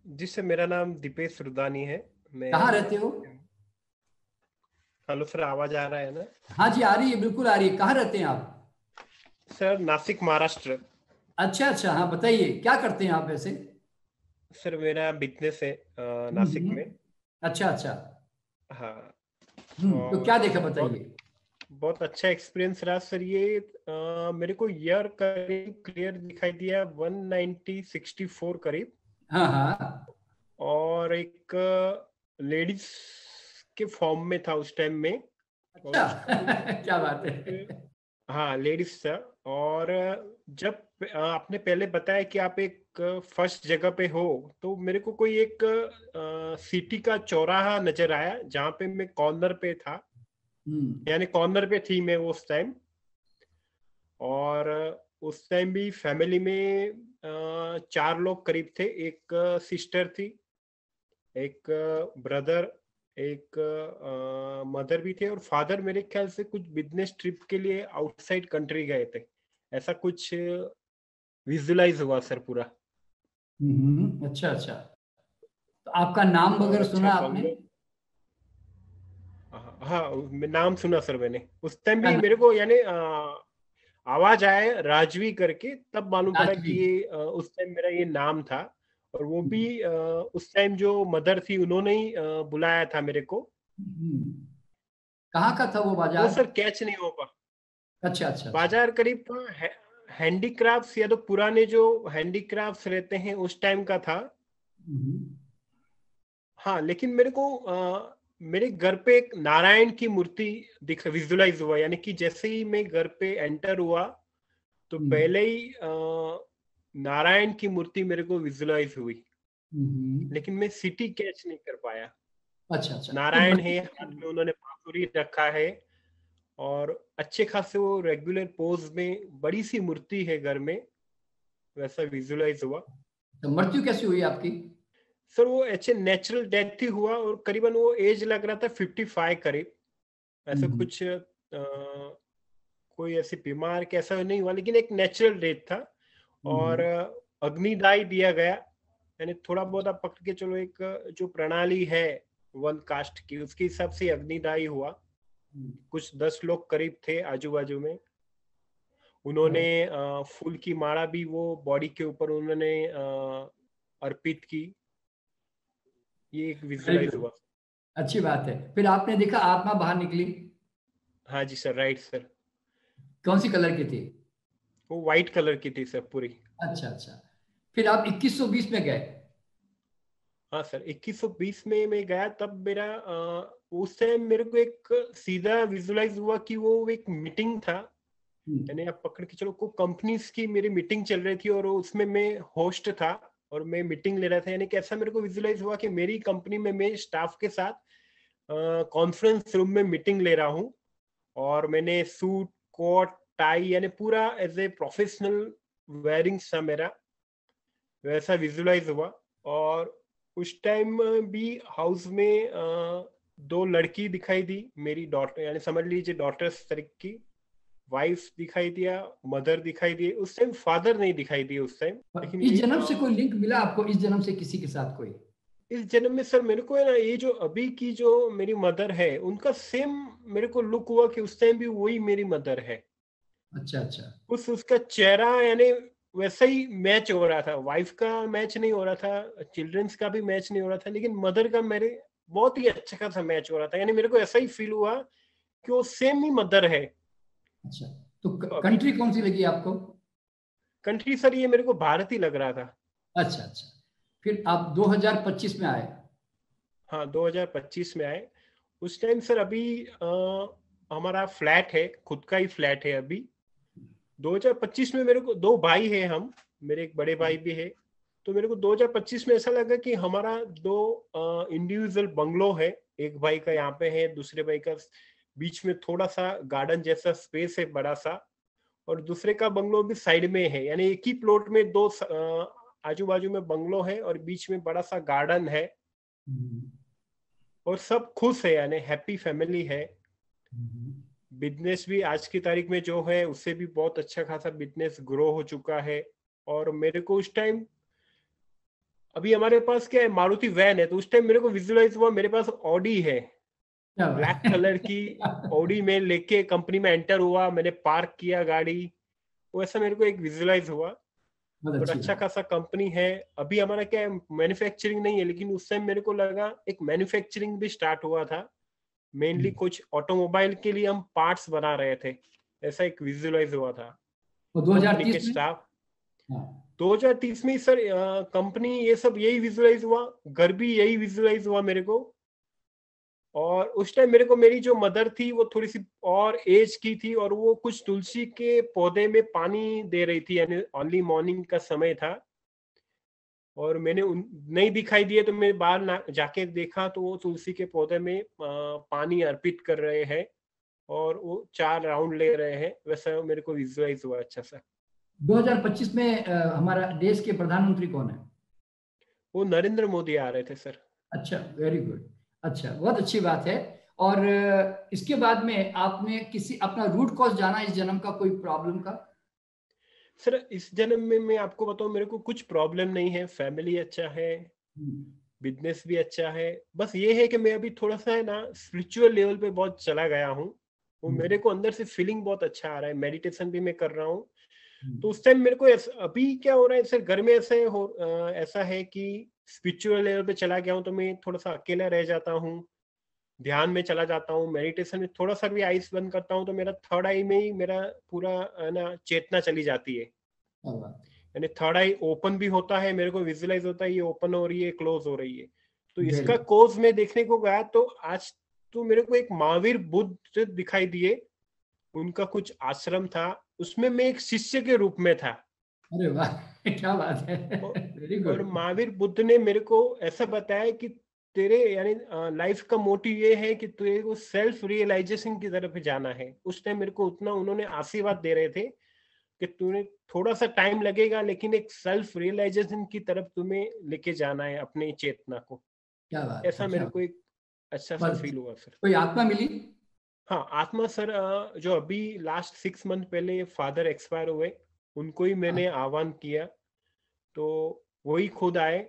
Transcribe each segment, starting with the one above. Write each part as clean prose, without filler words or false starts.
जी sir, मेरा नाम दीपेश रुदानी है। मैं कहाँ रहते हो? हेलो सर, आवाज आ रहा है ना? हाँ जी, आ रही है, बिल्कुल आ रही है। कहाँ रहते हैं आप? सर, नासिक महाराष्ट्र। अच्छा अच्छा, हाँ बताइए, क्या करते हैं आप वैसे? सर, मेरा बिजनेस है नासिक हम्म। में। अच्छा अच्छा। हाँ। तो और क्या देखा, बहुत बताइए। बहुत अच्छा एक्सपीरियंस रहा सर ये। मेरे को ईयर करीब क्लियर दिखाई दिया 190/64 करीब। हाँ हाँ। और एक लेडीज के फॉर्म में था उस टाइम में। और अच्छा। उस टाइम क्या बात है। हाँ, लेडीज था। और जब आपने पहले बताया कि आप एक फर्स्ट जगह पे हो, तो मेरे को कोई एक सिटी का चौराहा नजर आया जहाँ पे मैं कॉर्नर पे था। हम्म। यानी कॉर्नर पे थी मैं उस टाइम। और उस टाइम भी फैमिली में 4 लोग करीब थे। एक सिस्टर थी, एक ब्रदर, एक मदर भी थे, और फादर मेरे ख्याल से कुछ बिजनेस ट्रिप के लिए आउटसाइड कंट्री गए थे। ऐसा कुछ विजुलाइज हुआ सर पूरा। अच्छा अच्छा। तो आपका नाम और वगैरह अच्छा सुना आपने? बंगलो। हाँ हाँ, नाम सुना सर मैंने। उस टाइम क्या भी मेरे नाम? को यानी आवाज आए राजवी करके, तब मालूम पड़ा राजवी। कि ये उस टाइम मेरा ये नाम था। और वो भी हम्म, उस टाइम जो मदर थी उन्होंने ही बुलाया था मेरे को। हम्म। कहाँ का था वो वो बाजार? सर कैच नहीं हो पा। अच्छा अच्छा अच्छा। बाजार करीब था हैंडीक्राफ्ट्स, या तो पुराने जो हैंडीक्राफ्ट्स रहते हैं उस टाइम का था। हम्म। हाँ, लेकिन मेरे को मेरे घर पे एक नारायण की मूर्ति दिख विजुलाइज हुआ। यानी कि जैसे ही मैं घर पे एंटर हुआ, तो हम्म, पहले ही नारायण की मूर्ति मेरे को विजुलाइज हुई। हम्म। लेकिन मैं सिटी कैच नहीं कर पाया। अच्छा अच्छा, तो नारायण मस्ती है, कैसी हाथ हुई? में उन्होंने बांसुरी रखा है। और अच्छे खासे वो रेगुलर पोज में बड़ी सी मूर्ति है घर में, वैसा विजुलाइज हुआ। तो मृत्यु कैसी हुई आपकी? सर, वो ऐसे नेचुरल डेथ ही हुआ, और करीबन वो एज लग रहा था 55 करीब। ऐसा हम्म। कुछ कोई ऐसी बीमार कैसा नहीं हुआ, लेकिन एक नेचुरल डेथ था। और हम्म। अग्निदाय दिया गया। यानी थोड़ा बहुत आप पकड़ के चलो, एक जो प्रणाली है वन कास्ट की, उसके हिसाब से अग्निदाय हुआ। हम्म। कुछ 10 लोग करीब थे आजू बाजू में। उन्होंने फूल की माला भी वो बॉडी के ऊपर उन्होंने अर्पित की। ये एक वेरी विजुलाइज गुड। हुआ। अच्छी बात है। फिर आपने देखा आत्मा बाहर निकली? हाँ जी सर, राइट सर। कौन सी कलर की थी? वो वाइट कलर की थी सर पूरी। अच्छा अच्छा। फिर आप 2120 में गए? हाँ सर, 2120 में मैं गया, तब मेरा उस टाइम मेरे को एक सीधा विजुलाइज हुआ कि वो एक मीटिंग था। हम्म, यानी आप पकड़ के चलो, को कंपनीज की मेरी मीटिंग चल रही थी, और उसमें मैं होस्ट था। और मैं मीटिंग ले रहा था। यानी कि ऐसा मेरे को विजुलाइज हुआ कि मेरी कंपनी में मैं स्टाफ के साथ कॉन्फ्रेंस रूम में मीटिंग ले रहा हूँ। और मैंने सूट, कोट, टाई, यानी पूरा एज ए प्रोफेशनल वेयरिंग था मेरा, वैसा विजुलाइज हुआ। और उस टाइम भी हाउस में 2 लड़की दिखाई दी, मेरी डॉटर, यानी समझ लीजिए डॉटर्स तरह की। वाइफ दिखाई दिया, मदर दिखाई दी। उस टाइम फादर नहीं दिखाई दिए उस टाइम, और लेकिन इस ये जन्म से कोई लिंक मिला आपको? इस जन्म से किसी के साथ कोई? इस जन्म में सर मेरे को है ना, ये जो अभी की जो मेरी मदर है उनका सेम मेरे को लुक हुआ कि उस टाइम भी वही मेरी मदर है। अच्छा अच्छा। उसका चेहरा यानी वैसा ही मैच हो रहा था। वाइफ का मैच नहीं हो रहा था, चिल्ड्रंस का भी मैच नहीं हो रहा था, लेकिन मदर का मेरे बहुत ही अच्छा खासा मैच हो रहा था। यानी मेरे को ऐसा ही फील हुआ कि वो सेम ही मदर है। अच्छा, तो अभी कंट्री कौन सी लगी आपको? कंट्री सर, ये मेरे को भारत ही लग रहा था। अच्छा अच्छा। फिर आप 2025 में आए? हाँ, 2025 में आए। उस टाइम सर अभी हमारा फ्लैट है, खुद का ही फ्लैट है अभी। 2025 में मेरे को 2 भाई है हम, मेरे एक बड़े भाई भी है। तो मेरे को 2025 में ऐसा लगा कि हमारा 2 इंडिविजुअल बंगलो है। एक भाई का यहाँ पे है, दूसरे भाई का बीच में थोड़ा सा गार्डन जैसा स्पेस है बड़ा सा। और दूसरे का बंगलो भी साइड में है। यानी एक ही प्लॉट में दो आजू बाजू में बंगलो है, और बीच में बड़ा सा गार्डन है। हम्म, और सब खुश है, यानी हैप्पी फैमिली है। हम्म। बिजनेस भी आज की तारीख में जो है उससे भी बहुत अच्छा खासा बिजनेस ग्रो हो चुका है। और मेरे को उस टाइम अभी हमारे पास क्या है, मारुति वैन है, तो उस टाइम मेरे को विजुअलाइज हुआ मेरे पास ऑडी है, ब्लैक कलर की ऑडी में लेके कंपनी में एंटर हुआ, मैंने पार्क किया गाड़ी, वैसा मेरे को एक विजुअलाइज हुआ। और अच्छा खासा कंपनी है। अभी हमारा क्या है, मैन्युफैक्चरिंग नहीं है, लेकिन उस टाइम मेरे को लगा एक मैन्युफैक्चरिंग भी स्टार्ट हुआ था, मेनली कुछ ऑटोमोबाइल के लिए हम पार्ट्स बना रहे थे, ऐसा एक विजुअलाइज हुआ था। वो कंपनी के 2030 में? स्टाफ हाँ। 2030 में सर कंपनी ये सब यही विजुअलाइज हुआ, घर भी यही विजुअलाइज हुआ मेरे को। और उस टाइम मेरे को मेरी जो मदर थी वो थोड़ी सी और एज की थी, और वो कुछ तुलसी के पौधे में पानी दे रही थी, यानी अर्ली मॉर्निंग का समय था, और मैंने उन नहीं दिखाई दिए तो मैं बाहर जाके देखा तो वो तुलसी के पौधे में पानी अर्पित कर रहे हैं और वो 4 राउंड ले रहे हैं, वैसा मेरे को विजुअलाइज हुआ अच्छा सा। 2025 में हमारा देश के प्रधानमंत्री कौन है? वो नरेंद्र मोदी आ रहे थे सर। अच्छा, वेरी गुड। अच्छा, बहुत अच्छी बात है। और इसके बाद में आपने किसी अपना रूट कॉज जाना इस जन्म का, कोई प्रॉब्लम का? सर इस जन्म में मैं आपको बताऊं, मेरे को कुछ प्रॉब्लम नहीं है, फैमिली अच्छा है, बिजनेस भी अच्छा है। बस ये है कि मैं अभी थोड़ा सा है ना स्पिरिचुअल लेवल पे बहुत चला गया हूँ, वो मेरे को अंदर से फीलिंग बहुत अच्छा आ रहा है, मेडिटेशन भी मैं कर रहा हूँ। तो उस टाइम मेरे को अभी क्या हो रहा है सर, घर में ऐसा है कि स्पिरिचुअल लेवल पे चला गया हूँ तो मैं थोड़ा सा अकेला रह जाता हूँ, ध्यान में चला जाता हूँ, मेडिटेशन में थोड़ा सा भी आइस बंद करता हूँ तो मेरा थर्ड आई में ही मेरा पूरा है ना चेतना चली जाती है, यानी थर्ड आई ओपन भी होता है, मेरे को विजुअलाइज होता है ये ओपन हो रही है, क्लोज हो रही है। तो इसका कोज में देखने को गया तो आज तो मेरे को एक महावीर बुद्ध दिखाई दिए, उनका कुछ आश्रम था, उसमें मैं एक शिष्य के रूप में था। अरे वाह, क्या बात है, वेरी गुड। और महावीर बुद्ध ने मेरे को ऐसा बताया कि तेरे यानी लाइफ का मोटिव ये है कि तेरे को सेल्फ रियलाइजेशन की तरफ जाना है। उस टाइम मेरे को उतना उन्होंने आशीर्वाद दे रहे थे कि तूने थोड़ा सा टाइम लगेगा लेकिन एक सेल्फ रियलाइजेशन की तरफ तुम्हें लेके जाना है अपनी चेतना को। क्या बात ऐसा है, मेरे को एक अच्छा सा फील हुआ सर। कोई आत्मा मिली? हाँ आत्मा सर, जो अभी लास्ट 6 मंथ पहले फादर एक्सपायर हुए, उनको ही मैंने आह्वान किया, तो वही खुद आए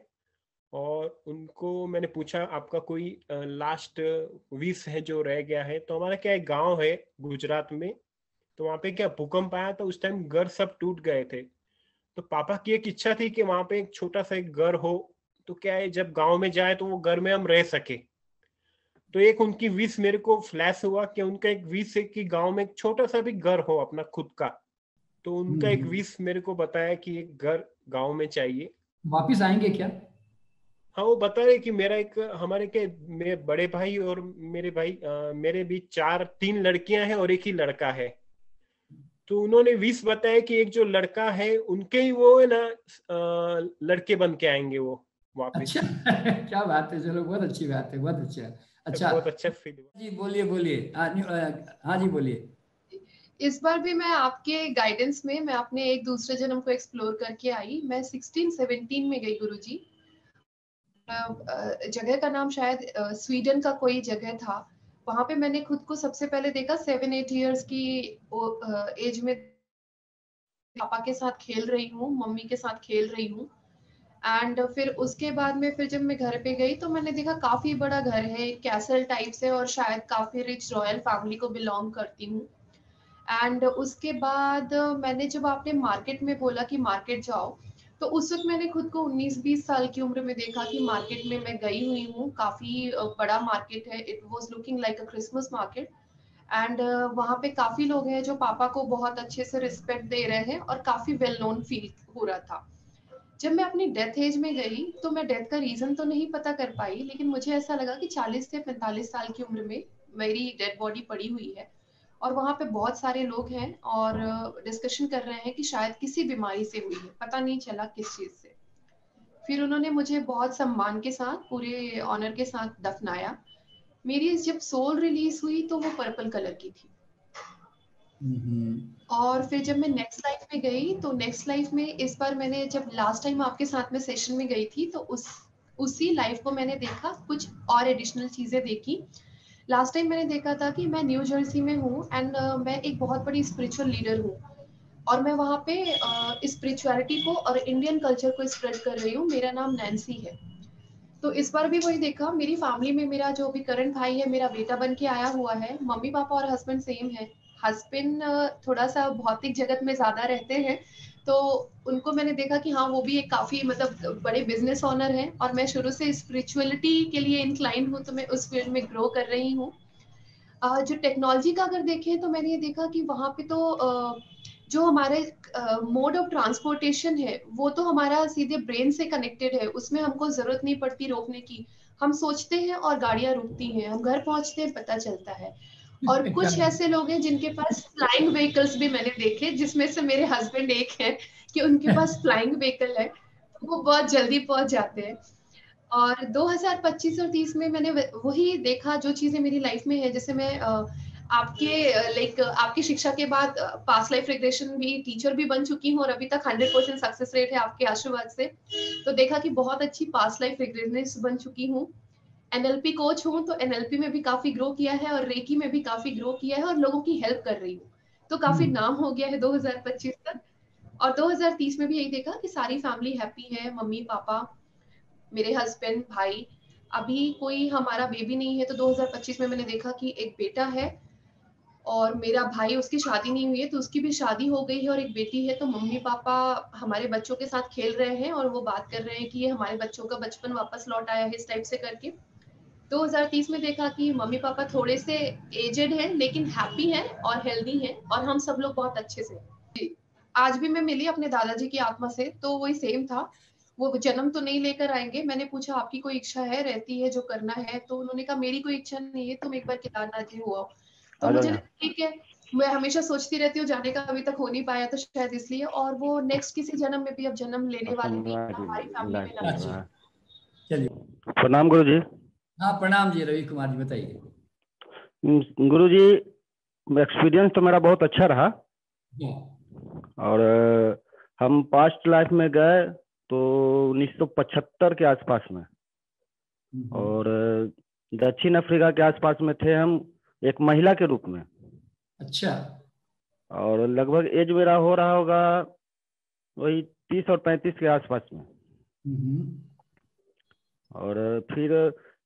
और उनको मैंने पूछा आपका कोई लास्ट विश है जो रह गया है। तो हमारा क्या एक गांव है गुजरात में, तो वहाँ पे क्या भूकंप आया था, उस टाइम घर सब टूट गए थे, तो पापा की एक इच्छा थी कि वहाँ पे एक छोटा सा एक घर हो, तो क्या है जब गांव में जाए तो वो घर में हम रह सके। तो एक उनकी विश मेरे को फ्लैश हुआ कि उनका एक विश है कि गांव में एक छोटा सा भी घर हो अपना खुद का, तो उनका एक विश मेरे को बताया कि एक घर गांव में चाहिए। वापिस आएंगे क्या? हाँ वो बता रहे कि मेरा एक हमारे के मेरे बड़े भाई और मेरे भी 3 लड़कियां हैं और एक ही लड़का है, तो उन्होंने विश बताया कि एक जो लड़का है उनके ही वो है ना लड़के बन के आएंगे वो वापस। अच्छा क्या बात है, चलो बहुत अच्छी बात है, बहुत अच्छा। अच्छा, बहुत अच्छा फील हुआ जी बोलिए बोलिए। हाँ जी बोलिए। इस बार भी मैं आपके गाइडेंस में मैं अपने एक दूसरे जन्म को एक्सप्लोर करके आई। मैं 16-17 में गई गुरुजी। जगह का नाम शायद स्वीडन का कोई जगह था। वहां पे मैंने खुद को सबसे पहले देखा 7-8 इयर्स की एज में, पापा के साथ खेल रही हूँ, मम्मी के साथ खेल रही हूँ। एंड फिर उसके बाद में फिर जब मैं घर पे गई तो मैंने देखा काफी बड़ा घर है, कैसल टाइप से, और शायद काफी रिच रॉयल फैमिली को बिलोंग करती हूँ। एंड उसके बाद मैंने जब आपने मार्केट में बोला कि मार्केट जाओ, तो उस वक्त मैंने खुद को 19-20 साल की उम्र में देखा कि मार्केट में मैं गई हुई हूँ। काफी बड़ा मार्केट है, it was looking like a Christmas market. And वहाँ पे काफी लोग हैं जो पापा को बहुत अच्छे से रिस्पेक्ट दे रहे हैं और काफी वेल नोन फील हो रहा था। जब मैं अपनी डेथ एज में गई तो मैं डेथ का रीजन तो नहीं पता कर पाई, लेकिन मुझे ऐसा लगा कि 40 से 45 साल की उम्र में मेरी डेड बॉडी पड़ी हुई है और वहां पे बहुत सारे लोग हैं और डिस्कशन कर रहे हैं कि शायद किसी बीमारी से हुई है, पता नहीं चला किस चीज से। फिर उन्होंने मुझे बहुत सम्मान के साथ, पूरे ऑनर के साथ दफनाया। मेरी जब सोल रिलीज हुई तो वो पर्पल कलर की थी। और फिर जब मैं नेक्स्ट लाइफ में गई तो नेक्स्ट लाइफ में इस बार मैंने जब लास्ट टाइम आपके साथ में सेशन में गई थी तो उसी लाइफ को मैंने देखा, कुछ और एडिशनल चीजें देखी। लास्ट टाइम मैंने देखा था कि मैं न्यू जर्सी में हूँ एंड मैं एक बहुत बड़ी स्पिरिचुअल लीडर हूँ। और मैं वहाँ पे स्पिरिचुअलिटी को और इंडियन कल्चर को स्प्रेड कर रही हूँ। मेरा नाम नैन्सी है। तो इस बार भी वही देखा, मेरी फैमिली में मेरा जो भी करंट भाई है मेरा बेटा बन के आया हुआ है। मम्मी पापा और हस्बैंड सेम है। हस्बैंड थोड़ा सा भौतिक जगत में ज्यादा रहते हैं, तो उनको मैंने देखा कि हाँ वो भी एक काफी मतलब बड़े बिजनेस ओनर हैं, और मैं शुरू से स्पिरिचुअलिटी के लिए इंक्लाइंड हूँ, तो मैं उस फील्ड में ग्रो कर रही हूँ। जो टेक्नोलॉजी का अगर देखें तो मैंने ये देखा कि वहाँ पे तो जो हमारे मोड ऑफ ट्रांसपोर्टेशन है वो तो हमारा सीधे ब्रेन से कनेक्टेड है, उसमें हमको जरूरत नहीं पड़ती रोकने की। हम सोचते हैं और गाड़ियां रुकती हैं, हम घर पहुंचते हैं पता चलता है। और कुछ ऐसे लोग हैं जिनके पास फ्लाइंग व्हीकल्स भी मैंने देखे, जिसमें से मेरे हस्बैंड एक है कि उनके पास फ्लाइंग व्हीकल है, वो बहुत जल्दी पहुंच जाते हैं। और 2025 और 30 में मैंने वही देखा जो चीजें मेरी लाइफ में है। जैसे मैं आपकी शिक्षा के बाद पास्ट लाइफ रिग्रेशन भी टीचर भी बन चुकी हूँ, और अभी तक 100% सक्सेस रेट है आपके आशीर्वाद से। तो देखा कि बहुत अच्छी पास्ट लाइफ रिग्रेशनिस्ट बन चुकी हूँ। एनएलपी कोच हूँ, तो एनएलपी में भी काफी ग्रो किया है और रेकी में भी काफी ग्रो किया है और लोगों की हेल्प कर रही हूँ, तो काफी नाम हो गया है 2025 तक। और 2030 में भी यही देखा कि सारी फैमिली हैप्पी है, मम्मी पापा, मेरे हस्बैंड, भाई। अभी कोई हमारा बेबी नहीं है, तो 2025 में मैंने देखा कि एक बेटा है, और मेरा भाई उसकी शादी नहीं हुई है तो उसकी भी शादी हो गई है, और एक बेटी है। तो मम्मी पापा हमारे बच्चों के साथ खेल रहे हैं और वो बात कर रहे हैं कि ये हमारे बच्चों का बचपन वापस लौट आया है, इस टाइप से करके। 2030 में देखा कि मम्मी पापा थोड़े से एजेड हैं लेकिन हैप्पी हैं और हेल्दी हैं, और हम सब लोग बहुत अच्छे से हैं। आज भी मैं मिली अपने दादाजी की आत्मा से, तो वही सेम था। वो जन्म तो नहीं लेकर आएंगे। मैंने पूछा आपकी कोई इच्छा है, रहती है जो करना है, तो उन्होंने कहा मेरी कोई इच्छा नहीं है, तुम एक बार केदारनाथ जी हुआ। तो आ जाओ मुझे यहाँ। लगा ठीक है, मैं हमेशा सोचती रहती हूँ जाने का, अभी तक हो नहीं पाया, तो शायद इसलिए। और वो नेक्स्ट किसी जन्म में भी अब जन्म लेने वाले नहीं, हमारी फैमिली में ना। अच्छा, चलिए। प्रणाम गुरु जी। हाँ प्रणाम जी, रवि कुमार जी बताइए। गुरु जी, एक्सपीरियंस तो मेरा बहुत अच्छा रहा, और हम पास्ट लाइफ में गए तो 1975 के आसपास में, और दक्षिण अफ्रीका के आसपास में थे हम, एक महिला के रूप में। अच्छा। और लगभग एज मेरा हो रहा होगा वही 30 और 35 के आसपास में। और फिर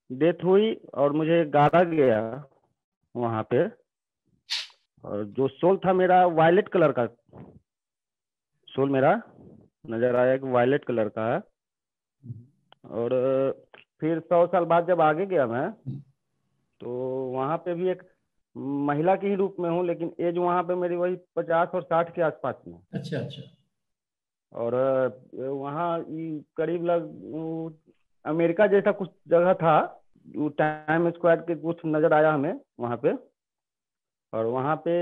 डेथ हुई और मुझे गाड़ा गया वहाँ पे, और जो सोल था मेरा वायलेट कलर का सोल मेरा नजर आया कि वायलेट कलर का है। और फिर 100 साल बाद जब आगे गया मैं, तो वहाँ पे भी एक महिला के ही रूप में हूँ, लेकिन एज वहाँ पे मेरी वही 50 और 60 के आसपास में। अच्छा अच्छा। और वहाँ करीब अमेरिका जैसा कुछ जगह था, टाइम स्क्वायर के कुछ नजर आया हमें वहाँ पे। और वहाँ पे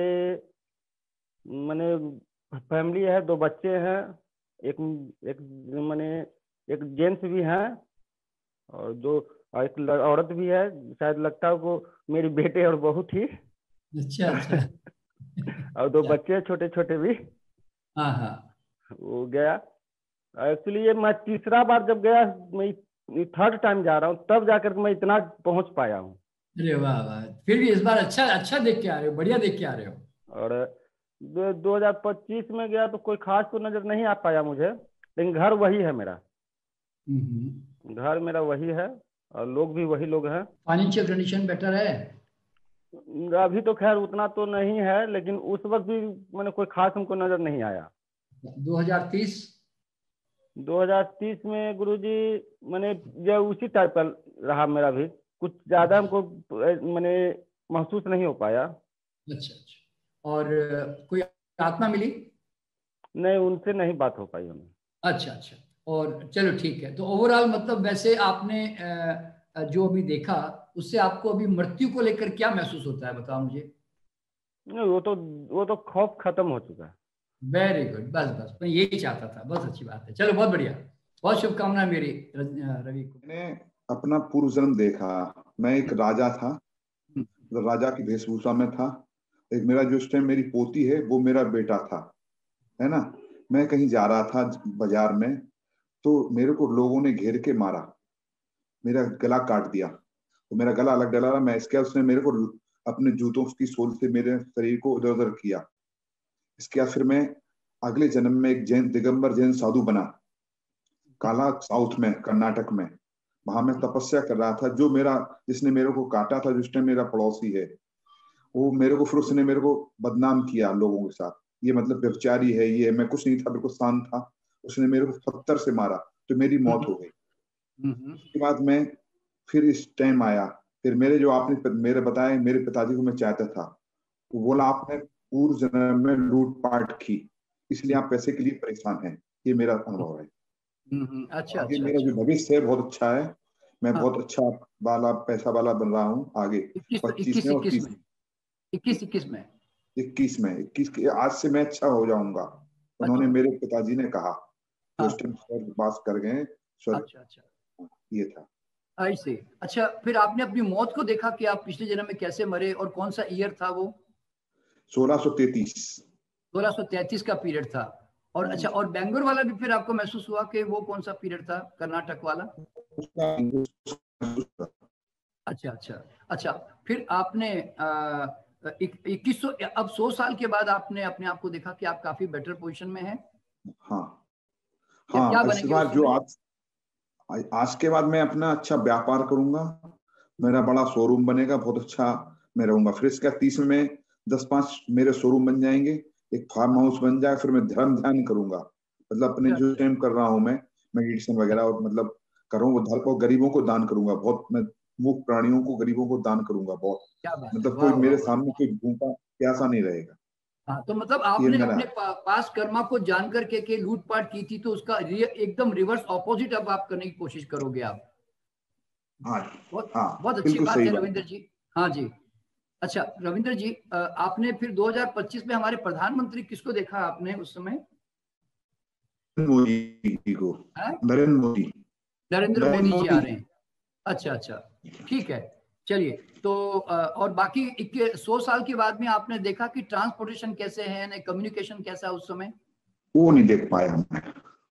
मैंने फैमिली है, 2 बच्चे हैं, एक मैंने एक जेंट्स भी हैं, और एक औरत भी है, शायद लगता है वो मेरी बेटे और बहू थी। अच्छा अच्छा। और 2 बच्चे छोटे छोटे भी। हाँ हाँ। वो गया। एक्चुअली ये मैं तीसरा बार जब गया, मैं 3rd टाइम जा रहा हूँ, तब जाकर मैं इतना पहुंच पाया हूँ। अरे वाह वाह, फिर भी इस बार अच्छा देख के आ रहे हो, बढ़िया देख के आ रहे हो। और 2025 में गया तो कोई खास तो नजर नहीं आ पाया मुझे, लेकिन घर वही है मेरा। घर मेरा वही है और लोग भी वही लोग हैं। फाइनेंशियल कंडीशन बेटर है? अभी तो खैर उतना तो नहीं है, लेकिन उस वक्त भी मैंने कोई खास हमको नजर नहीं आया। 2030 में गुरुजी मैंने जो उसी टाइप का रहा मेरा भी, कुछ ज्यादा हमको मैंने महसूस नहीं हो पाया। अच्छा अच्छा। और कोई आत्मा मिली? नहीं, उनसे नहीं बात हो पाई हमें। अच्छा अच्छा। और चलो ठीक है, तो ओवरऑल मतलब वैसे आपने जो अभी देखा उससे आपको अभी मृत्यु को लेकर क्या महसूस होता है, बताओ मुझे। नहीं, वो तो खौफ खत्म हो चुका है। वेरी गुड, बस बस मैं यही चाहता था, बहुत अच्छी बात है। चलो बहुत बढ़िया, बहुत शुभकामनाएं मेरी रवि को। मैंने अपना पूर्व जन्म देखा। मैं एक राजा था, राजा की वेशभूषा में था। एक मेरा जो उस टाइम मेरी पोती है वो मेरा बेटा था, है ना। मैं कहीं जा रहा था बाजार में, तो मेरे को लोगों ने घेर के मारा, मेरा गला काट दिया, तो मेरा गला अलग डला। मैं इसके उसने मेरे को अपने जूतों की सोल से मेरे शरीर को इधर उधर किया। इसके बाद फिर मैं अगले जन्म में एक जैन दिगंबर जैन साधु बना, काला साउथ में, कर्नाटक में। वहां मैं तपस्या कर रहा था। जो मेरा, जिसने मेरे को काटा था, जिस टाइम मेरा पड़ोसी है, वो मेरे को, फिर उसने मेरे को बदनाम किया लोगों के साथ, ये मतलब व्यभिचारी है, ये। मैं कुछ नहीं था, बिल्कुल शांत था। उसने मेरे को पत्थर से मारा, तो मेरी मौत हो गई। उसके बाद मैं फिर इस टाइम आया, फिर मेरे जो आपने मेरे बताए, मेरे पिताजी को मैं चाहता था, वो बोला आपने पूर्व जन्म में लूटपाट की, इसलिए आप पैसे के लिए परेशान हैं। ये मेरा अनुभव है। अच्छा आगे अच्छा मेरा जो अच्छा। भविष्य है बहुत अच्छा है। मैं हाँ। बहुत अच्छा वाला, पैसा वाला बन रहा हूँ आगे, 25 में और 30 में। 21 में 21 में, 21 के आज से मैं अच्छा हो जाऊंगा, उन्होंने अच्छा मेरे पिताजी ने कहा। जो हाँ। उस टाइम स्वर्गवास कर गए, स्वर्ग, अच्छा अच्छा ये था। ऐसे। अच्छा, फिर आपने अपनी मौत को देखा कि आप पिछले जन्म में कैसे मरे, और कौन सा ईयर था वो? 1633। 1633 का पीरियड था। और अच्छा, और बेंगलोर वाला भी फिर आपको महसूस हुआ कि वो कौन सा पीरियड था, कर्नाटक वाला? अच्छा अच्छा अच्छा। फिर आपने 2100, अब 100 साल के बाद आपने अपने आप को देखा कि आप काफी बेटर पोजीशन में हैं। हाँ क्या हाँ, इस बनेंगे बार उस जो समय? आज के बाद मैं अपना अच्छा व्यापार करूंगा, मेरा बड़ा शोरूम बनेगा, बहुत अच्छा मैं रहूंगा। फिर इसका 30 में 10-5 मेरे शोरूम बन जाएंगे, एक फार्म हाउस बन जाए। फिर मैं धर्म ध्यान करूंगा, मतलब अपने जो टाइम कर रहा हूँ मैं मेडिटेशन वगैरह, और मतलब करूँ वो धर्म को, गरीबों को दान करूंगा बहुत। मैं मूक प्राणियों को, गरीबों को दान करूंगा बहुत। क्या बात है, मतलब वाह कोई वाह मेरे वाह। सामने कोई भूखा प्यासा नहीं रहेगा। हाँ, तो मतलब ये आपने मेरा, अपने पास कर्मा को जान करके के लूटपाट की थी, तो उसका एकदम रिवर्स ऑपोजिट अब आप करने की कोशिश करोगे आप। हाँ बहुत हाँ, बहुत अच्छी बिल्कुल बात सही है बात रविंद्र है। जी। हाँ जी। अच्छा रविंद्र जी, आपने फिर 2025 में हमारे प्रधानमंत्री किसको देखा आपने उस समय? मोदी जी को, हाँ? नरेंद्र मोदी। नरेंद्र नरेंद्र मोदी जी आ मोदी। रहे हैं। अच्छा अच्छा, ठीक है। चलिए, तो और बाकी 100 साल के बाद में आपने देखा कि ट्रांसपोर्टेशन कैसे है, कम्युनिकेशन कैसा है उस समय? वो नहीं देख पाया मैं।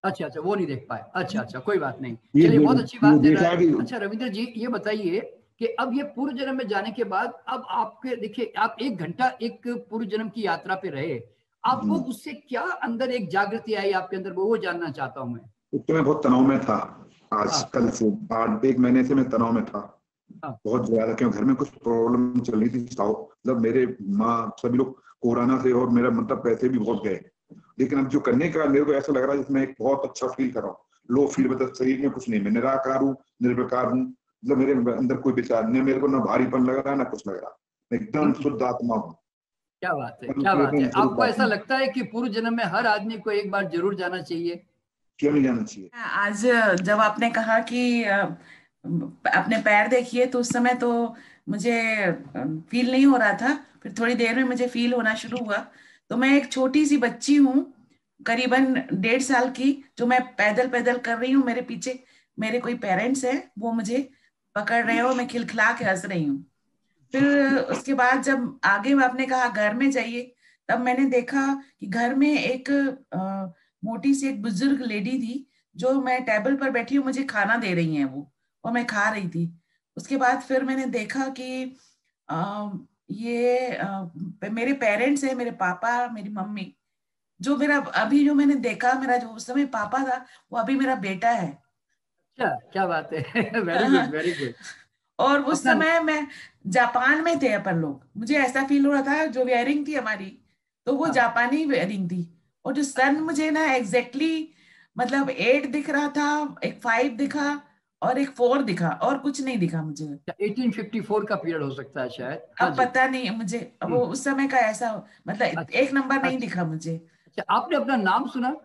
अच्छा अच्छा, वो नहीं देख पाए। अच्छा अच्छा, कोई बात नहीं। ये चलिए, बहुत अच्छी बात है। देखा कि अच्छा रविंद्र जी, ये बताइए कि अब ये पूर्व जन्म में जाने के बाद, अब आपके देखिए, आप 1 घंटा एक पूर्व जन्म की यात्रा पे रहे, आपको उससे क्या अंदर एक जागृति आई आपके अंदर, वो जानना चाहता हूं मैं। तो मैं बहुत तनाव में था। आज हाँ कल से 8-1 महीने से मैं तनाव में था, हाँ। बहुत ज्यादा। क्यों, घर में कुछ प्रॉब्लम चल रही थी। मतलब मेरे माँ सभी लोग कोरोना से, और मेरा मतलब पैसे भी बहुत गए। लेकिन अब जो करने का मेरे को ऐसा लग रहा है जिसमें एक बहुत अच्छा फील कर रहा हूँ। लो फील, मतलब शरीर में कुछ नहीं, मैं निराकार हूँ, निर्विकार हूँ। मतलब मेरे अंदर कोई विचार नहीं, मेरे को ना भारीपन लग रहा है ना कुछ लग रहा, मैं एकदम शुद्ध आत्मा हूँ। क्या बात है, क्या बात है। आपको ऐसा लगता है कि पूर्व जन्म में हर आदमी को एक बार जरूर जाना चाहिए? क्यों नहीं जाना चाहिए? आज जब आपने कहा कि अपने पैर देखिए, तो उस समय तो मुझे फील नहीं हो रहा था। फिर थोड़ी देर में मुझे फील होना शुरू हुआ। तो मैं एक छोटी सी बच्ची हूँ, करीबन 1.5 साल की, जो मैं पैदल पैदल कर रही हूँ। मेरे पीछे मेरे कोई पेरेंट्स हैं, वो मुझे पकड़ रहे हैं, और मैं खिलखिला के हंस रही हूँ। फिर उसके बाद जब आगे आपने कहा घर में जाइए, तब मैंने देखा कि घर में एक मोटी सी एक बुजुर्ग लेडी थी, जो मैं टेबल पर बैठी हूँ, मुझे खाना दे रही हैं वो, और मैं खा रही थी। उसके बाद फिर मैंने देखा कि मेरे पेरेंट्स हैं, मेरे पापा, मेरी मम्मी। जो मेरा अभी जो मैंने देखा, मेरा जो उस समय पापा था, वो अभी मेरा बेटा है। अच्छा, क्या बात है। Very good very good. और उस अपना समय मैं जापान में थे अपन लोग, मुझे ऐसा फील हो रहा था जो वेयरिंग थी हमारी, तो वो हाँ, जापानी वेयरिंग थी। और जो सन मुझे ना एग्जैक्टली मतलब 8 दिख रहा था, एक 5 दिखा, और एक 4 दिखा, और कुछ नहीं दिखा मुझे। 1854 का पीरियड हो सकता है शायद। हाँ अब जी। पता नहीं मुझे, वो उस समय का ऐसा, मतलब अच्छा एक नंबर नहीं अच्छा दिखा मुझे। अच्छा, आपने अपना नाम सुना?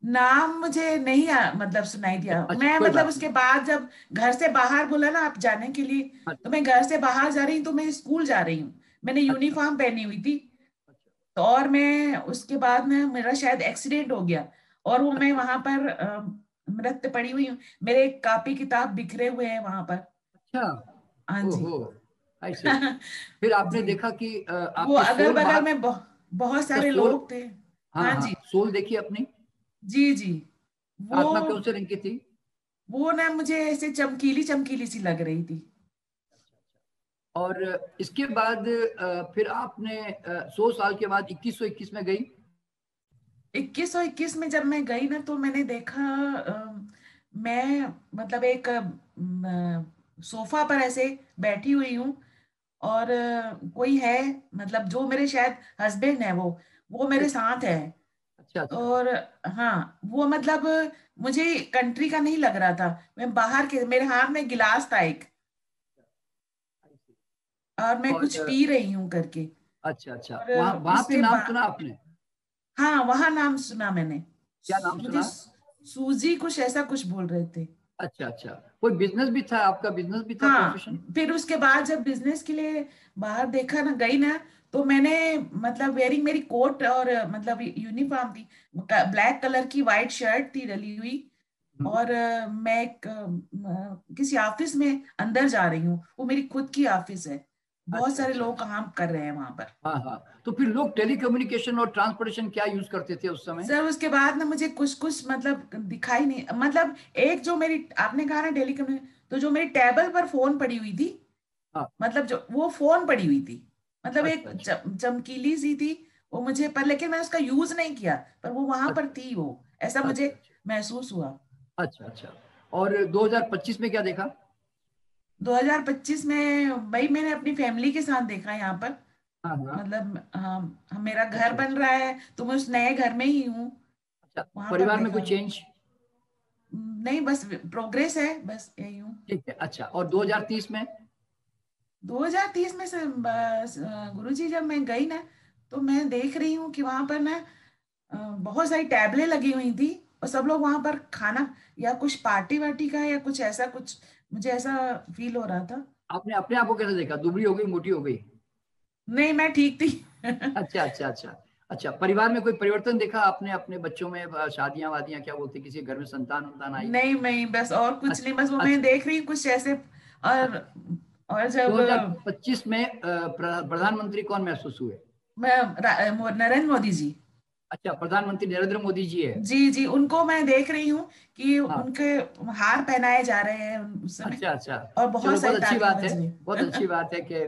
नाम मुझे नहीं मतलब सुनाई दिया। अच्छा, मैं कोई मतलब बात नहीं। उसके बाद जब घर से बाहर बोला ना आप जाने के लिए, हाँ, तो मैं घर से बाहर जा रही हूँ, तो मैं स्कूल जा रही हूँ। मैंने अच्छा यूनिफॉर्म पहनी हुई थी। अच्छा तो और मैं उसके बाद में मेरा शायद एक्सीडेंट हो गया, और वो मैं अच्छा वहां पर मृत पड़ी हुई हूँ। मेरे कापी किताब बिखरे हुए हैं वहां पर। अच्छा। हाँ जी। ओहो, ऐसे। फिर आपने जी। देखा कि वो आपकी अगल सोल बगल बाहर। में बहुत अच्छा, सारे सोल। लोग थे। हाँ हाँ हाँ, जी। सोल देखी अपनी। जी जी। वो आत्मा कौन से रंग की थी? वो ना मुझे ऐसे चमकीली चमकीली सी लग रही थी। और इसके बाद फिर आपने 100 साल के बाद 2121 में गई। 2121 में जब मैं गई ना तो मैंने देखा मैं मतलब एक सोफा पर ऐसे बैठी हुई हूँ और कोई है, मतलब जो मेरे शायद हस्बैंड है वो मेरे साथ है। अच्छा अच्छा और हाँ, वो मतलब मुझे कंट्री का नहीं लग रहा था, मैं बाहर के, मेरे हाथ में गिलास था एक और मैं कुछ और पी रही हूँ करके। अच्छा अच्छा, और वहाँ वहाँ पे उसके नाम बाद सुना आपने? हाँ, वहां नाम सुना मैंने। क्या नाम मुझे सुना? सूजी कुछ ऐसा कुछ बोल रहे थे। अच्छा अच्छा, कोई बिजनेस भी था आपका? बिजनेस भी था, हाँ, प्रोफेशन? फिर उसके बाद जब बिजनेस के लिए बाहर देखा ना, गई ना, तो मैंने मतलब वेयरिंग, मेरी कोट और मतलब यूनिफॉर्म थी, ब्लैक कलर की वाइट शर्ट थी डली हुई। और मैं एक किसी ऑफिस में अंदर जा रही हूँ, वो मेरी खुद की ऑफिस है, बहुत अच्छा सारे अच्छा, लोग काम कर रहे हैं वहां पर। हाँ हाँ। तो फिर लोग टेलीकम्युनिकेशन और ट्रांसपोर्टेशन क्या यूज करते थे उस समय? सर उसके बाद ना मुझे कुछ कुछ मतलब दिखाई नहीं, मतलब एक जो मेरी, आपने कहा ना डेली कम्युनिकेशन, तो जो मेरी टेबल पर फोन पड़ी हुई थी, हाँ, मतलब जो वो फोन पड़ी हुई थी, मतलब एक अच्छा अच्छा चमकीली सी थी वो मुझे, पर लेकिन मैं उसका यूज नहीं किया, पर वो वहां पर अच्छा थी, वो ऐसा अच्छा मुझे अच्छा महसूस हुआ। अच्छा अच्छा। और 2025 में क्या देखा? 2025 में भाई मैंने अपनी फैमिली के साथ देखा यहाँ पर, हाँ हाँ, मतलब मेरा घर अच्छा बन अच्छा रहा है तो मैं उस नए घर में ही हूँ, अच्छा। वहां पर परिवार में कोई देखा। चेंज? नहीं, बस प्रोग्रेस है, बस यही हूँ। ठीक है, अच्छा। और 2030 में? 2030 में से बस गुरुजी जब मैं गई ना, तो मैं देख रही हूँ कि वहां पर ना बहुत सारी टैबलें लगी हुई थी और सब लोग वहां पर खाना या कुछ पार्टी वार्टी का या कुछ ऐसा कुछ, मुझे ऐसा फील हो रहा था। आपने अपने आप को कैसे देखा? दुबली हो गई, मोटी हो गई? नहीं, मैं ठीक थी। अच्छा अच्छा अच्छा अच्छा। परिवार में कोई परिवर्तन देखा आपने अपने बच्चों में? शादियां वादियां क्या बोलते, किसी के घर में संतान उन्तान आई? नहीं नहीं, बस और कुछ नहीं, बस वो अच्छा मैं अच्छा देख रही हूँ कुछ ऐसे। और अच्छा। और जब 2025 में प्रधानमंत्री कौन महसूस हुए? नरेंद्र मोदी जी, अच्छा, प्रधानमंत्री नरेंद्र मोदी जी है। जी जी, उनको मैं देख रही हूँ कि हाँ, उनके हार पहनाए जा रहे हैं उस समय, अच्छा अच्छा। और चलो, बहुत बहुत सारी अच्छी तालियां बात है, बज रही बहुत अच्छी हैं। बात है कि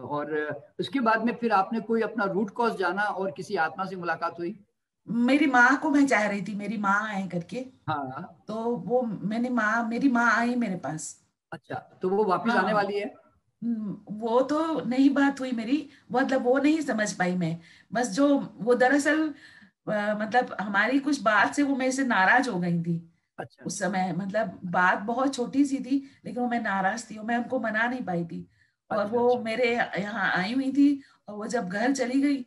और उसके बाद में फिर आपने कोई अपना रूट कॉज जाना और किसी आत्मा से मुलाकात हुई? मेरी माँ को मैं चाह रही थी, मेरी माँ आए करके, हाँ, तो वो मेरी माँ आई मेरे पास। अच्छा। तो वो वापिस आने हाँ, वाली है? वो तो नहीं बात हुई मेरी, मतलब वो नहीं समझ पाई मैं, बस जो वो दरअसल मतलब हमारी कुछ बात से वो मेरे से नाराज हो गई थी अच्छा उस अच्छा समय, मतलब बात बहुत छोटी सी थी लेकिन वो मैं नाराज थी और मैं उनको मना नहीं पाई थी। और अच्छा वो अच्छा मेरे यहाँ आई हुई थी, और वो जब घर चली गई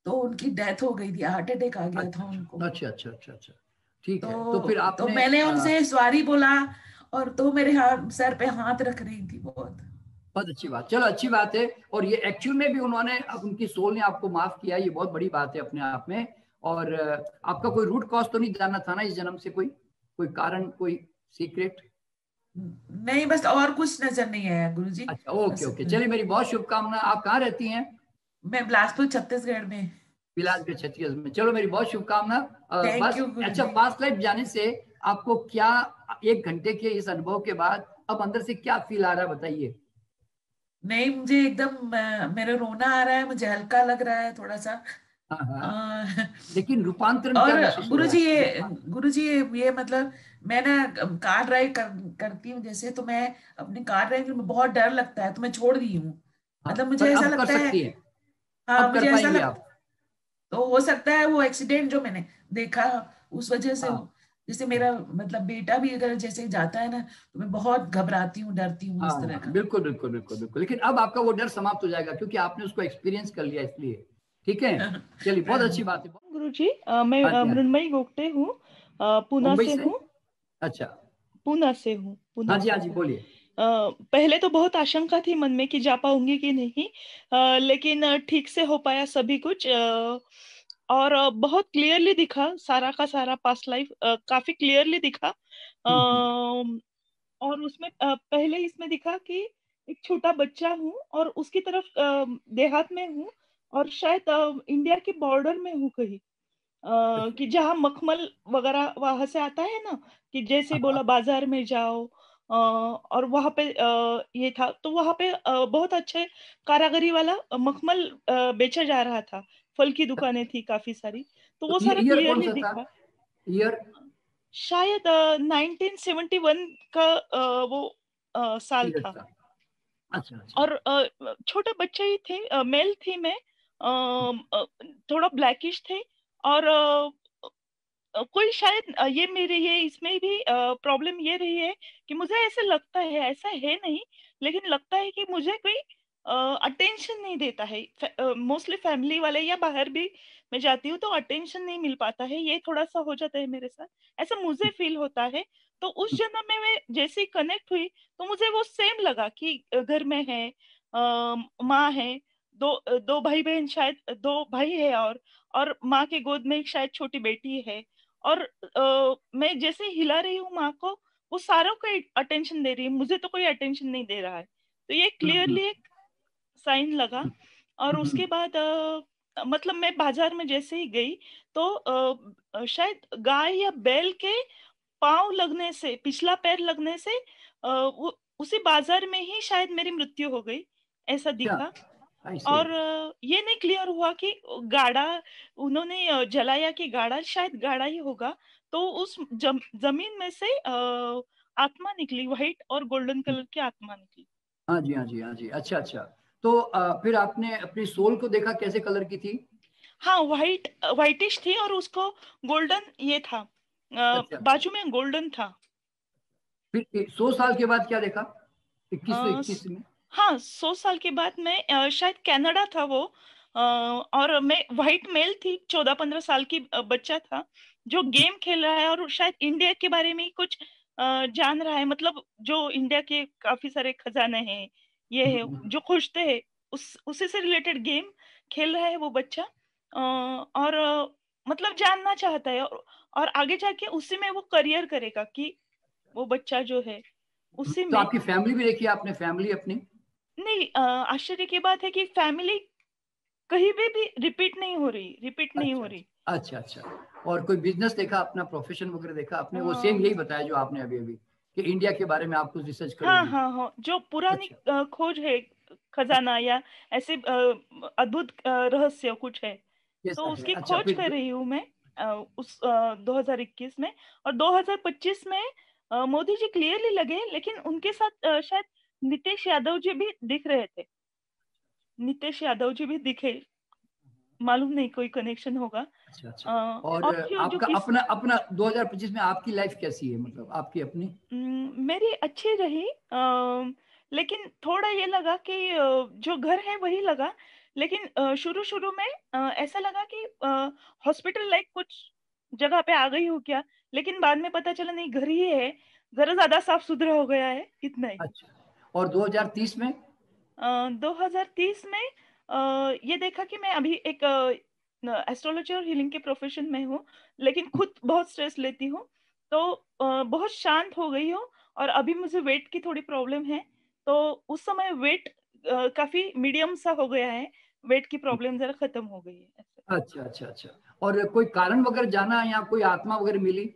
तो उनकी डेथ हो गई थी, हार्ट अटैक आ गया था उनको। अच्छा अच्छा अच्छा अच्छा। ठीक है, तो फिर तो आपने मैंने उनसे सॉरी बोला, और तो मेरे हाथ, सर पे हाथ रख रही थी बहुत। बहुत अच्छी बात, चलो अच्छी बात है। और ये एक्चुअल में भी उन्होंने, अब उनकी सोल ने आपको माफ किया, ये बहुत बड़ी बात है अपने आप में। और आपका कोई रूट कॉज तो नहीं जानना था ना इस जन्म से? कोई कोई कारण, कोई सीक्रेट? नहीं, बस और कुछ नजर नहीं आया गुरुजी, अच्छा, ओके बस ओके, चलिए, मेरी बहुत शुभकामना। आप कहाँ रहती हैं? मैं बिलासपुर छत्तीसगढ़ में। बिलासपुर छत्तीसगढ़ में, चलो, मेरी बहुत शुभकामना। थैंक बस यू अच्छा, गुरुजी। पास्ट लाइफ जाने से आपको क्या, 1 घंटे के इस अनुभव के बाद अब अंदर से क्या फील आ रहा है, बताइए। नहीं, मुझे एकदम मेरा रोना आ रहा है, मुझे हल्का लग रहा है थोड़ा सा। हाँ हाँ, अ, लेकिन रूपांतरण क्या और महसूस हो रहा गुरुजी है? ये गुरुजी ये मतलब मैं ना कार ड्राइव करती हूँ जैसे, तो मैं अपनी कार ड्राइव में बहुत डर लगता है तो मैं छोड़ दी हूँ, हाँ, मतलब मुझे पर ऐसा अब कर लगता है। सकती हैं, हाँ, अब कर मुझे ऐसा पाएंगे लग, आप? तो हो सकता है वो एक्सीडेंट जो मैंने देखा उस वजह से हाँ जैसे मेरा मतलब बेटा भी अगर जैसे जाता है ना, तो मैं बहुत घबराती हूँ, डरती हूँ इस तरह हाँ, का। बिल्कुल बिल्कुल बिल्कुल बिल्कुल, लेकिन अब आपका वो डर समाप्त हो जाएगा क्योंकि आपने उसको एक्सपीरियंस कर लिया, इसलिए। ठीक है, चलिए, बहुत अच्छी बात है। गुरुजी, मैं हाँ जी, हाँ जी। मृण्मयी गोगटे हूँ, पूना मुंबई से से? हूँ। अच्छा। पूना से हूँ, हाँ पूना जी, से हाँ जी, हूँ। बोलिए। पहले तो बहुत आशंका थी मन में कि जा पाऊंगी कि नहीं, लेकिन ठीक से हो पाया सभी कुछ। और बहुत क्लियरली दिखा, सारा का सारा पास्ट लाइफ काफी क्लियरली दिखा। हम्म, और उसमें पहले इसमें दिखा कि एक छोटा बच्चा हूँ और उसकी तरफ देहात में हूँ, और शायद इंडिया के बॉर्डर में हूँ कहीं, अच्छा, कि जहाँ मखमल वगैरह वहां से आता है ना, कि जैसे हाँ बोला बाजार में जाओ, और वहां पे ये था, तो वहां पे बहुत अच्छे कारागरी वाला मखमल बेचा जा रहा था, फल की दुकानें थी काफी सारी, तो वो ये सारा ईयर कौन क्लियरली सा दिखा। था? ईयर शायद 1971 का वो साल ईयर था। था। अच्छा अच्छा। और छोटे बच्चे ही थे, मेल थी मैं, थोड़ा ब्लैकिश थे। और कोई शायद ये इसमें भी प्रॉब्लम ये रही है कि मुझे ऐसे लगता है, ऐसा है नहीं, लेकिन लगता है कि मुझे कोई अटेंशन नहीं देता है। मोस्टली फैमिली वाले या बाहर भी मैं जाती हूँ तो अटेंशन नहीं मिल पाता है, ये थोड़ा सा हो जाता है मेरे साथ, ऐसा मुझे फील होता है। तो उस जन्म में मैं जैसे ही कनेक्ट हुई तो मुझे वो सेम लगा कि घर में है, माँ है, दो भाई बहन, शायद 2 भाई है, और माँ के गोद में शायद छोटी बेटी है। और मैं जैसे हिला रही हूँ माँ को, वो सारों को अटेंशन दे रही है, मुझे तो कोई अटेंशन नहीं दे रहा है। तो ये क्लियरली एक साइन लगा। और उसके बाद मतलब मैं बाजार में जैसे ही गई तो शायद गाय या बैल के पांव लगने से, पिछला पैर लगने से वो उसी बाजार में ही शायद मेरी मृत्यु हो गई, ऐसा दिखा। और ये नहीं क्लियर हुआ कि गाड़ा उन्होंने जलाया कि गाड़ा, शायद गाड़ा ही होगा। तो उस जमीन में से आत्मा निकली, व्हाइट और गोल्डन कलर की आत्मा निकली। हाँ जी हाँ जी हाँ जी। अच्छा अच्छा। तो फिर आपने अपनी सोल को देखा, कैसे कलर की थी? हाँ, व्हाइटिश थी और उसको गोल्डन ये था, अच्छा। बाजू में गोल्डन था। फिर 100 साल के बाद क्या देखा? 21 में? हाँ, 100 साल के बाद मैं शायद कनाडा था वो, और मैं व्हाइट मेल थी, 14-15 साल की बच्चा था जो गेम खेल रहा है और शायद इंडिया के बारे में कुछ जान रहा है, मतलब जो इंडिया के काफी सारे खजाने हैं, ये है जो खोजते हैं, उसी से रिलेटेड गेम खेल रहा है वो बच्चा। और मतलब जानना चाहता है, और आगे जाके उसी में वो करियर करेगा, कि वो बच्चा जो है उसी तो में। आपकी फैमिली भी देखी आपने, फैमिली अपनी? नहीं, आश्चर्य की बात है कि फैमिली कहीं भी रिपीट नहीं हो रही। अच्छा अच्छा। और कोई बिजनेस देखा अपना, प्रोफेशन वगैरह देखा आपने? वो सेम हाँ यही बताया जो आपने अभी अभी, कि इंडिया के बारे में आप कुछ रिसर्च हाँ करोगी? हाँ हाँ, जो पुरानी अच्छा। खोज है, खजाना या ऐसे अद्भुत रहस्य कुछ है, तो कैसा है? उसकी अच्छा खोज फिर कर रही हूँ मैं उस 2021 में। और 2025 में मोदी जी क्लियरली लगे, लेकिन उनके साथ शायद नीतीश यादव जी भी दिख रहे थे, नीतीश यादव जी भी दिखे, मालूम नहीं कोई कनेक्शन होगा। अच्छा अच्छा। और जो आपका किस अपना अपना 2025 में आपकी लाइफ कैसी है, मतलब आपकी अपनी? मेरी अच्छी रही, लेकिन थोड़ा ये लगा कि जो घर है वही लगा, लेकिन शुरू शुरू में ऐसा लगा कि हॉस्पिटल लाइक कुछ जगह पे आ गई हूँ क्या, लेकिन बाद में पता चला नहीं, घर ही है, जरा ज्यादा साफ सुथरा हो गया है, इतना ही। अच्छा। और 2030 में? 2030 में ये देखा कि मैं अभी एक एस्ट्रोलॉजी और हीलिंग के प्रोफेशन में हूँ, लेकिन खुद बहुत स्ट्रेस लेती हूँ, तो बहुत शांत हो गई हूँ। और अभी मुझे वेट की थोड़ी प्रॉब्लम है, तो उस समय वेट काफी मीडियम सा हो गया है, वेट की प्रॉब्लम जरा खत्म हो गई है ऐसे। अच्छा अच्छा अच्छा। और कोई कारण वगैरह जाना, या कोई आत्मा वगैरह मिली?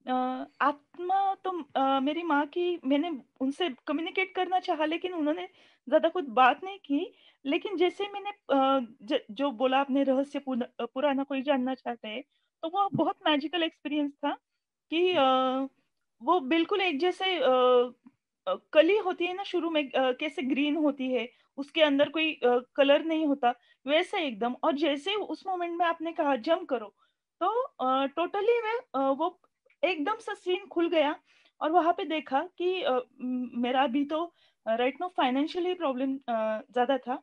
आत्मा तो मेरी माँ की, मैंने उनसे कम्युनिकेट करना चाहा, लेकिन उन्होंने ज्यादा कुछ बात नहीं की। लेकिन जैसे मैंने जो बोला आपने, रहस्य पुराना कोई जानना चाहते हैं, तो वो बहुत मैजिकल एक्सपीरियंस था कि वो बिल्कुल एक जैसे कली होती है ना शुरू में, कैसे ग्रीन होती है, उसके अंदर कोई कलर नहीं होता, वैसे एकदम। और जैसे उस मोमेंट में आपने कहा जंप करो, तो टोटली मैं वो एकदम सा सीन खुल गया। और वहां पे देखा कि मेरा भी तो राइट नो फाइनेंशियली प्रॉब्लम ज्यादा था,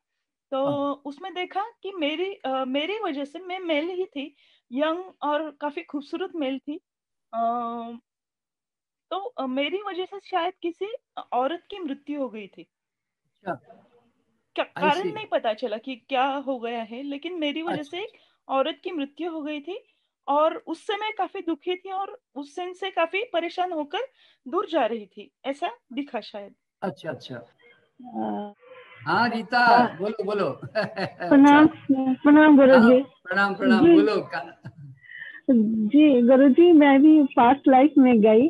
तो उसमें देखा कि मेरी वजह से, मैं मेल ही थी, यंग और काफी खूबसूरत मेल थी, तो मेरी वजह से शायद किसी औरत की मृत्यु हो गई थी। अच्छा। क्या आई कारण सी। नहीं पता चला कि क्या हो गया है, लेकिन मेरी वजह अच्छा से एक औरत की मृत्यु हो गई थी। और उससे मैं काफी दुखी थी और उस दिन से काफी परेशान होकर दूर जा रही थी, ऐसा दिखा शायद। अच्छा अच्छा। अ, हाँ गीता, हाँ, बोलो बोलो। अच्छा। प्रणाम। प्रणाम हाँ, गुरुजी। प्रणाम प्रणाम, जी बोलो जी गुरुजी, मैं भी पास्ट लाइफ में गई,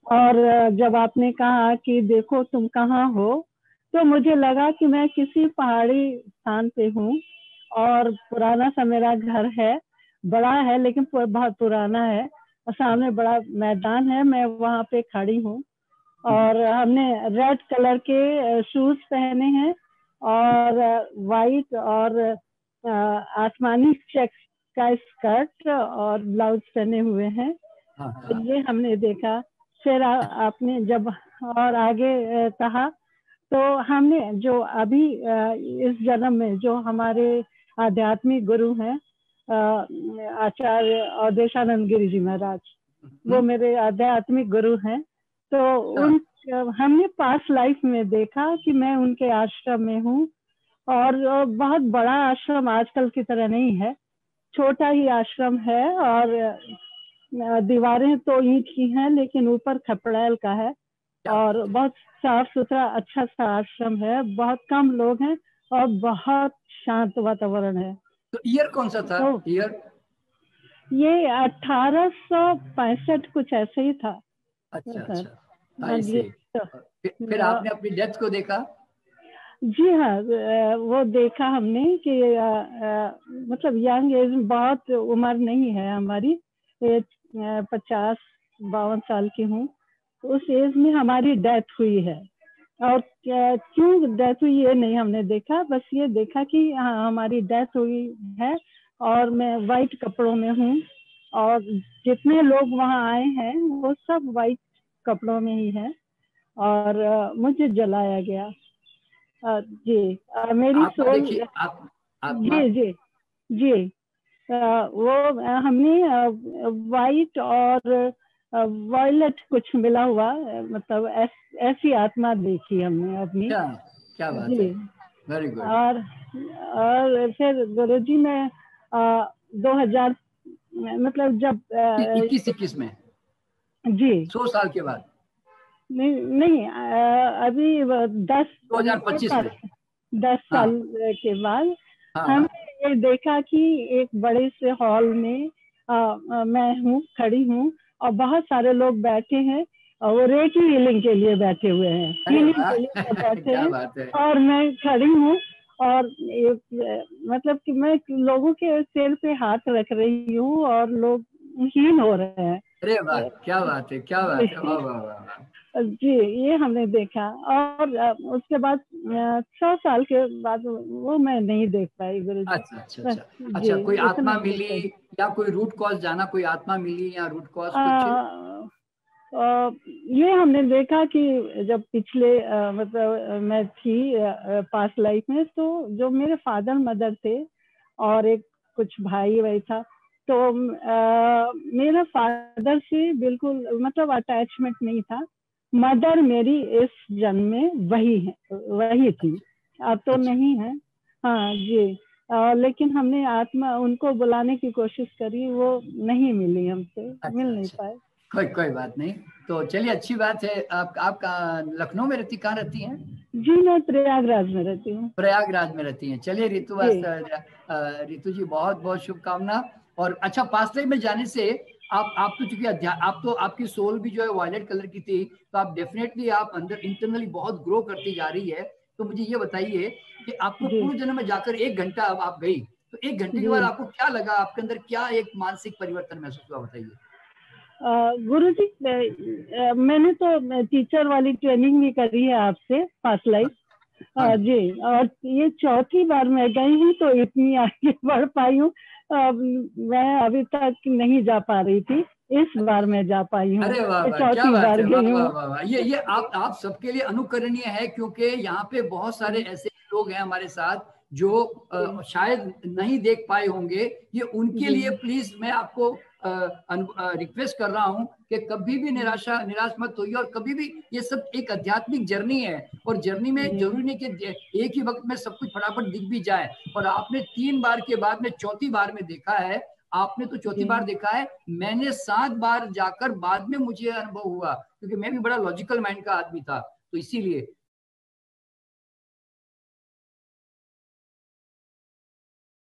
और जब आपने कहा कि देखो तुम कहाँ हो, तो मुझे लगा कि मैं किसी पहाड़ी स्थान पे हूँ, और पुराना सा मेरा घर है, बड़ा है लेकिन बहुत पुराना है, और सामने बड़ा मैदान है, मैं वहाँ पे खड़ी हूँ। और हमने रेड कलर के शूज पहने हैं और वाइट और आसमानी चेक्स का स्कर्ट और ब्लाउज पहने हुए हैं। तो ये हमने देखा। फिर आपने जब और आगे कहा, तो हमने जो अभी इस जन्म में जो हमारे आध्यात्मिक गुरु हैं आचार्य अवधेशानंद गिरी जी महाराज, वो मेरे आध्यात्मिक गुरु हैं। तो उन हमने पास्ट लाइफ में देखा कि मैं उनके आश्रम में हूँ, और बहुत बड़ा आश्रम आजकल की तरह नहीं है, छोटा ही आश्रम है, और दीवारें तो ईंट की हैं लेकिन ऊपर खपड़ैल का है, और बहुत साफ सुथरा अच्छा सा आश्रम है, बहुत कम लोग हैं और बहुत शांत वातावरण है। तो ईयर कौन सा था? तो ईयर ये 1865 कुछ ऐसे ही था। अच्छा अच्छा। फिर आपने अपनी डेथ को देखा? जी हाँ, वो देखा हमने कि मतलब यंग एज, बहुत उम्र नहीं है हमारी, 50-52 साल की हूँ। उस एज में हमारी डेथ हुई है, और क्यों डेथ हुई ये नहीं हमने देखा, बस ये देखा कि हाँ हमारी डेथ हुई है, और मैं वाइट कपड़ों में हूँ, और जितने लोग वहाँ आए हैं वो सब वाइट कपड़ों में ही हैं, और मुझे जलाया गया। जी मेरी सोल, जी जी जी, वो हमने वाइट और वायलेट कुछ मिला हुआ, मतलब ऐसी आत्मा देखी हमने अपनी। क्या बात है, वेरी गुड। और फिर गुरुजी में 2000 मतलब जब 21 में जी 100 साल के बाद नहीं अभी 2025 में 10 साल के बाद हमने ये देखा कि एक बड़े से हॉल में मैं खड़ी हूँ, और बहुत सारे लोग बैठे हैं, और वो रेकी हीलिंग के लिए बैठे हुए हैं, हीलिंग के लिए बैठे हैं, और मैं खड़ी हूँ, और मतलब कि मैं लोगों के सिर पे हाथ रख रही हूँ और लोग हील हो रहे हैं। अरे वाह, क्या बात है, क्या बात है, वाह वाह वाह जी, ये हमने देखा। और उसके बाद 100 साल के बाद वो मैं नहीं देख पाई गुरुजी। अच्छा अच्छा अच्छा अच्छा, कोई आत्मा मिली या कोई रूट कॉज जाना, कोई आत्मा मिली या रूट कॉज कुछ? ये हमने देखा कि जब पिछले मतलब मैं थी पास्ट लाइफ में, तो जो मेरे फादर मदर थे और एक कुछ भाई वही था, तो मेरा फादर से बिल्कुल मतलब अटैचमेंट नहीं था। मदर मेरी इस जन्म में वही थी, अब तो नहीं है। हाँ जी, लेकिन हमने आत्मा उनको बुलाने की कोशिश करी, वो नहीं मिली हमसे, मिल नहीं पाए। कोई बात नहीं। तो चलिए, अच्छी बात है। आप लखनऊ में रहती, कहाँ रहती हैं? जी मैं प्रयागराज में रहती हूँ। प्रयागराज में रहती हैं। चलिए रितु जी, बहुत बहुत शुभकामना। और अच्छा, पास्ट लाइफ में जाने से आप तो चूंकि आप तो आपकी सोल भी जो है वायलेट कलर की थी, तो आप डेफिनेटली आप अंदर इंटरनली बहुत ग्रो करती जा रही है। तो मुझे ये बताइए कि आपको पूर्व जन्म में जाकर 1 घंटा अब आप गई, तो 1 घंटे के बाद आपको क्या लगा, आपके अंदर क्या एक मानसिक परिवर्तन महसूस हुआ, बताइए। गुरुजी, मैंने तो टीचर वाली ट्रेनिंग भी करी है आपसे पास्ट लाइफ। जी, और ये 4थी बार मैं गई हूँ, तो इतनी आगे बढ़ पाई हूँ। मैं अभी तक नहीं जा पा रही थी, इस बार मैं जा पाई हूँ। अरे वाह, 4थी बार गई हूँ। ये आप सबके लिए अनुकरणीय है, क्योंकि यहाँ पे बहुत सारे ऐसे लोग हैं हमारे साथ जो शायद नहीं देख पाए होंगे। ये उनके लिए प्लीज मैं आपको रिक्वेस्ट कर रहा हूं कि कभी भी निराश मत होइए, और कभी भी, ये सब एक आध्यात्मिक जर्नी है, और जर्नी में जरूरी नहीं कि एक ही वक्त में सब कुछ फटाफट दिख भी जाए। और आपने 3 बार के बाद में 4थी बार में देखा है, आपने तो 4थी बार देखा है, मैंने 7 बार जाकर बाद में मुझे अनुभव हुआ, क्योंकि मैं भी बड़ा लॉजिकल माइंड का आदमी था, तो इसीलिए